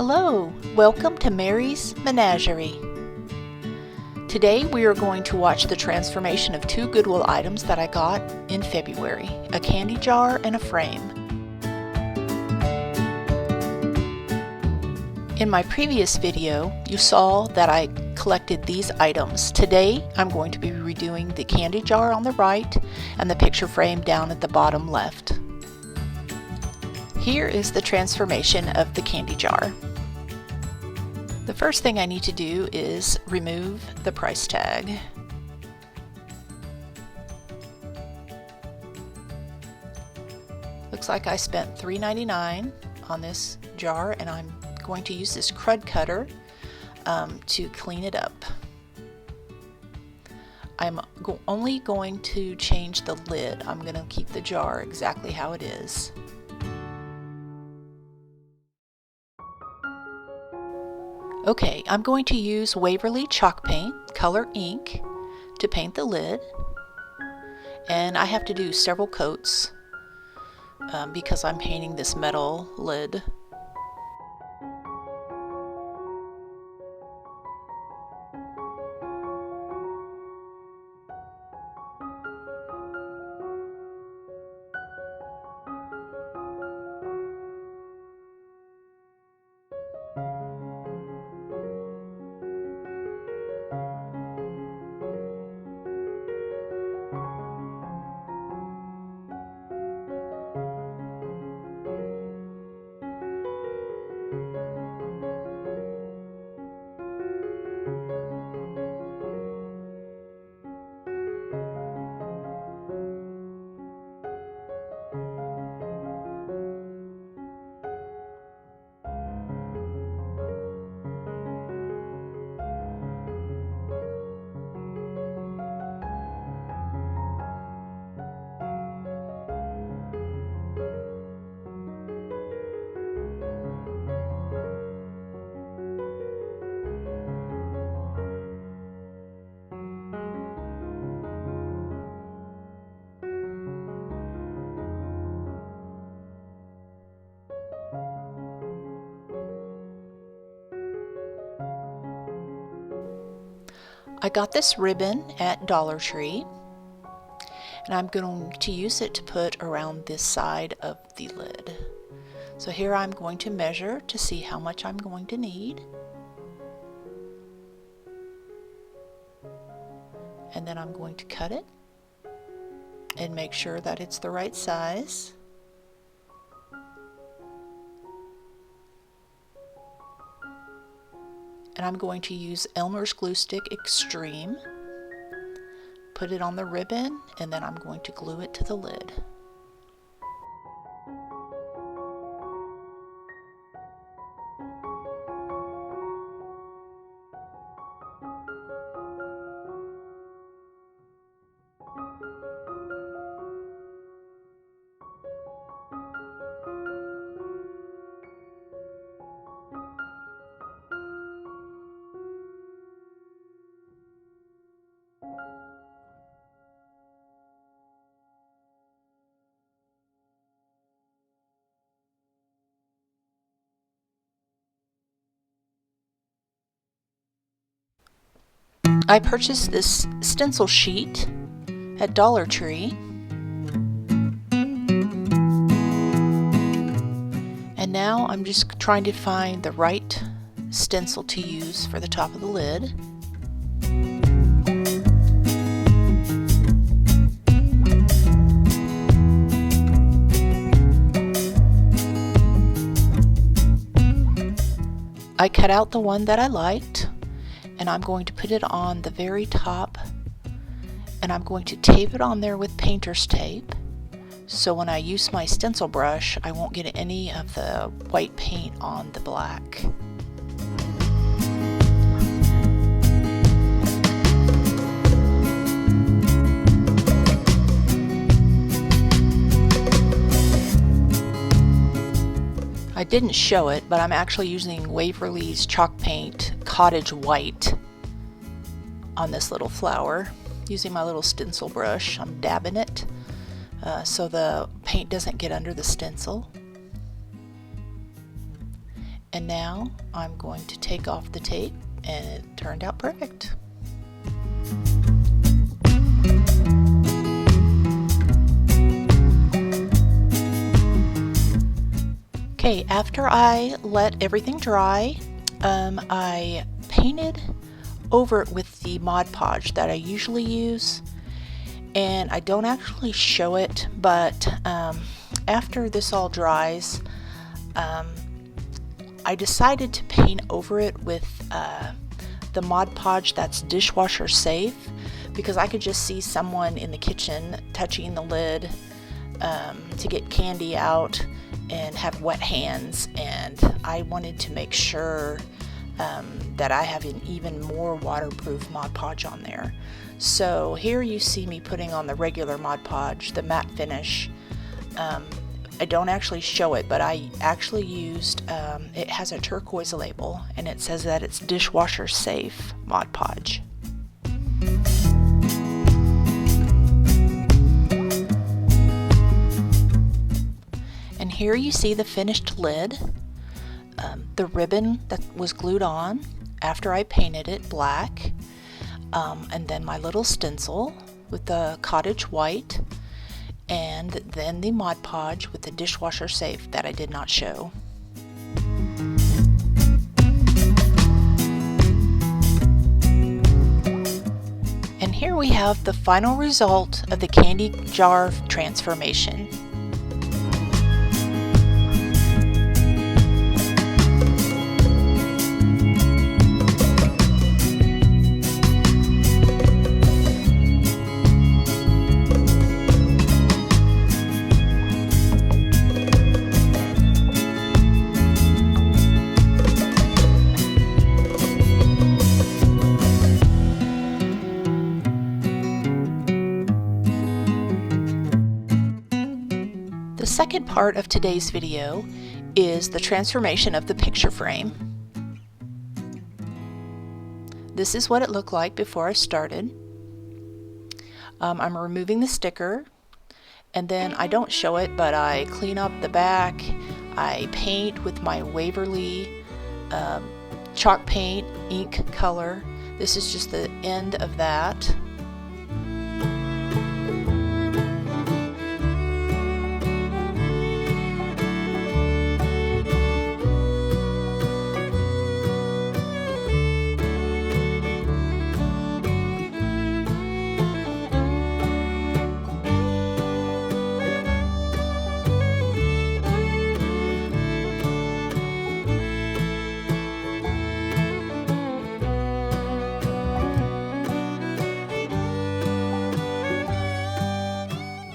Hello, welcome to Mary's Menagerie. Today we are going to watch the transformation of two Goodwill items that I got in February, a candy jar and a frame. In my previous video, you saw that I collected these items. Today I'm going to be redoing the candy jar on the right and the picture frame down at the bottom left. Here is the transformation of the candy jar. The first thing I need to do is remove the price tag. Looks like I spent $3.99 on this jar, and I'm going to use this crud cutter to clean it up. I'm only going to change the lid. I'm going to keep the jar exactly how it is. Okay, I'm going to use Waverly chalk paint, color ink, to paint the lid, and I have to do several coats because I'm painting this metal lid. I got this ribbon at Dollar Tree, and I'm going to use it to put around this side of the lid. So here I'm going to measure to see how much I'm going to need. And then I'm going to cut it and make sure that it's the right size. And I'm going to use Elmer's Glue Stick Extreme, put it on the ribbon, and then I'm going to glue it to the lid. I purchased this stencil sheet at Dollar Tree, and now I'm just trying to find the right stencil to use for the top of the lid. I cut out the one that I liked, and I'm going to put it on the very top, and I'm going to tape it on there with painter's tape, so when I use my stencil brush I won't get any of the white paint on the black. I didn't show it, but I'm actually using Waverly's chalk paint Cottage White on this little flower. Using my little stencil brush, I'm dabbing it so the paint doesn't get under the stencil. And now I'm going to take off the tape, and it turned out perfect. Okay, after I let everything dry, I painted over it with the Mod Podge that I usually use, and I don't actually show it, but after this all dries, I decided to paint over it with the Mod Podge that's dishwasher safe, because I could just see someone in the kitchen touching the lid to get candy out and have wet hands, and I wanted to make sure that I have an even more waterproof Mod Podge on there. So here you see me putting on the regular Mod Podge, the matte finish. I don't actually show it, but I actually used, it has a turquoise label, and it says that it's dishwasher safe Mod Podge. And here you see the finished lid, the ribbon that was glued on after I painted it black, and then my little stencil with the cottage white, and then the Mod Podge with the dishwasher safe that I did not show. And here we have the final result of the candy jar transformation. The second part of today's video is the transformation of the picture frame. This is what it looked like before I started. I'm removing the sticker, and then I don't show it, but I clean up the back. I paint with my Waverly chalk paint ink color. This is just the end of that.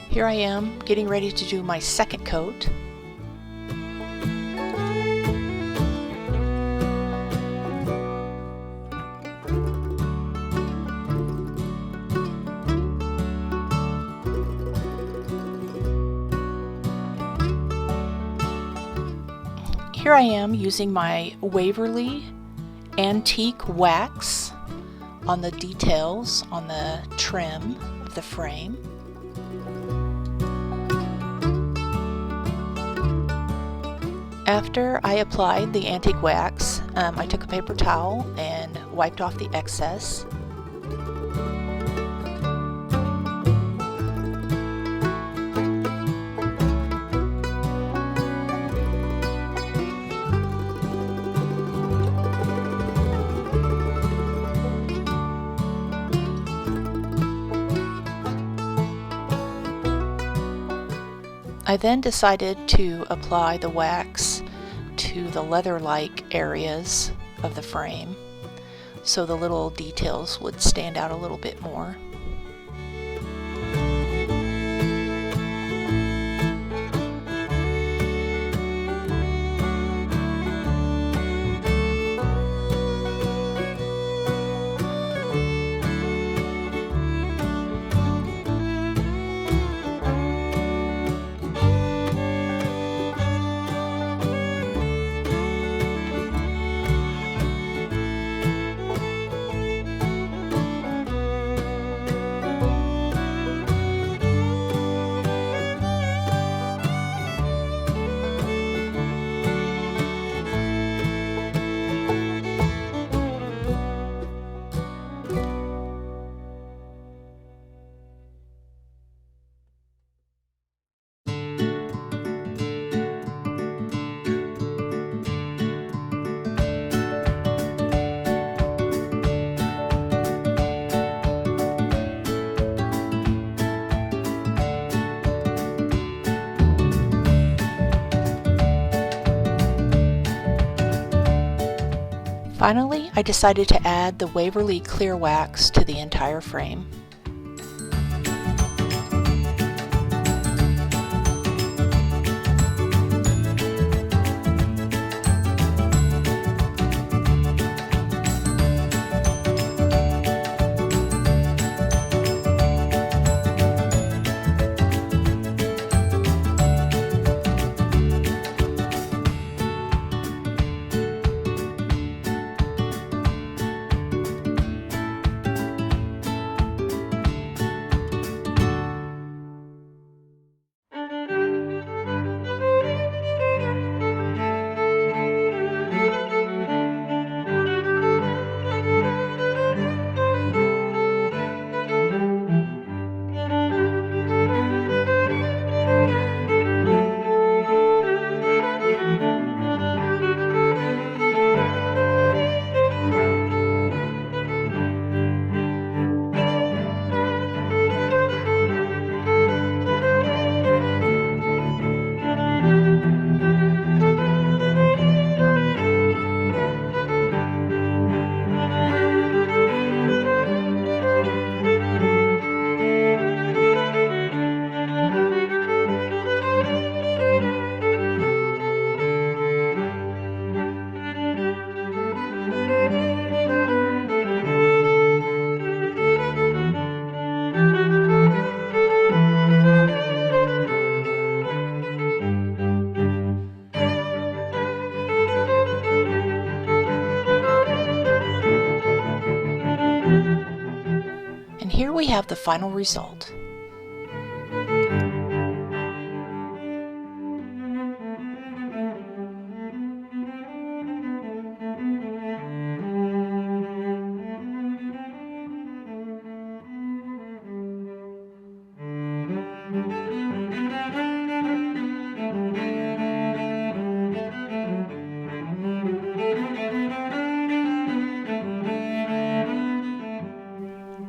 Here I am getting ready to do my second coat. Here I am using my Waverly antique wax on the details on the trim of the frame. After I applied the antique wax, I took a paper towel and wiped off the excess. I then decided to apply the wax to the leather-like areas of the frame so the little details would stand out a little bit more. Finally, I decided to add the Waverly clear wax to the entire frame. And here we have the final result.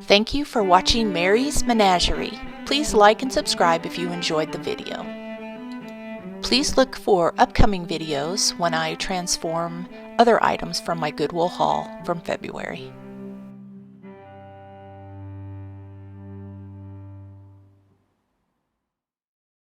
Thank you for watching Mary's Menagerie. Please like and subscribe if you enjoyed the video. Please look for upcoming videos when I transform other items from my Goodwill haul from February.